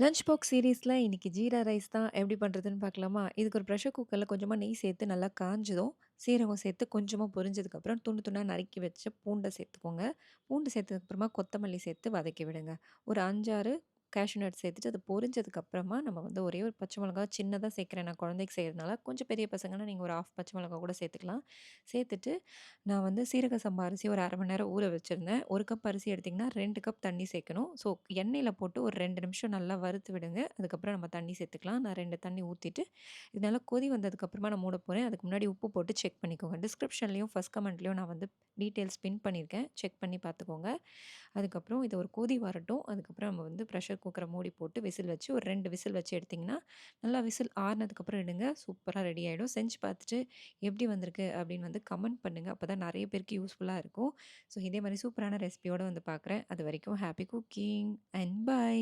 Lunch box சீரீஸ்ல இன்னைக்கு jeera rice தான் எப்படி பண்ணுறதுன்னு பார்க்கலாமா? இதுக்கு ஒரு ப்ரெஷர் குக்கர்ல கொஞ்சமா நெய் சேர்த்து நல்லா காஞ்சதும், சீரகம் சேர்த்து கொஞ்சமா பொரிஞ்சதுக்கப்புறம் துண்டு துண்டா நறுக்கி வச்ச பூண்ட சேர்த்துக்கோங்க. பூண்டு சேர்த்ததுக்கப்புறமா கொத்தமல்லி சேர்த்து வதக்கி விடுங்க. ஒரு 5, 6 கேஷ்யூ நட் சேர்த்துட்டு அது பொரிஞ்சதுக்கப்புறமா நம்ம வந்து ஒரே ஒரு பச்சை மிளகா சின்னதா சேர்க்குறேன் நான் குழந்தைக்கு செய்றதுனால. கொஞ்சம் பெரிய பசங்கன்னா நீங்க ஒரு 1/2 பச்சை மிளகா கூட சேர்த்துக்கலாம். சேர்த்துட்டு நான் வந்து சீரக சம்பா அரிசி ஒரு 1/2 மணி நேரம் ஊற வச்சிருந்தேன். 1 கப் அரிசி எடுத்தீங்கன்னா 2 கப் தண்ணி சேர்க்கணும். ஸோ எண்ணெயில போட்டு ஒரு 2 நிமிஷம் நல்லா வறுத்து விடுங்க. அதுக்கப்புறம் நம்ம தண்ணி சேர்த்துக்கலாம். நான் 2 தண்ணி ஊத்திட்டு, இது நல்லா கொதி வந்ததுக்கப்புறமா நான் மூட போறேன். அதுக்கு முன்னாடி உப்பு போட்டு செக் பண்ணிக்கோங்க. டிஸ்கிரிப்ஷன்லயும், ஃபர்ஸ்ட் கமெண்ட்லயும் நான் வந்து டீட்டெயில்ஸ் பின் பண்ணியிருக்கேன். செக் பண்ணி பார்த்துக்கோங்க. அதுக்கப்புறம் இத ஒரு கொதி வரட்டும். அதுக்கப்புறம் நம்ம வந்து ப்ரெஷர் குக்கர மூடி போட்டு விசில் வச்சு ஒரு 2 விசில் வச்சு எடுத்தீங்கன்னா, நல்லா விசில் ஆறுனதுக்கப்புறம் எடுங்க. சூப்பரா ரெடி ஆயிடும். செஞ்சு பார்த்துட்டு எப்படி வந்திருக்கு அப்படின்னு வந்து கமெண்ட் பண்ணுங்க. அப்பதான் நெறைய பேருக்கு யூஸ்ஃபுல்லா இருக்கும். ஸோ இதே மாரி சூப்பரான ரெசிபியோட வந்து பார்க்குறேன். அதுவரைக்கும் ஹேப்பி குக்கிங் அண்ட் பை.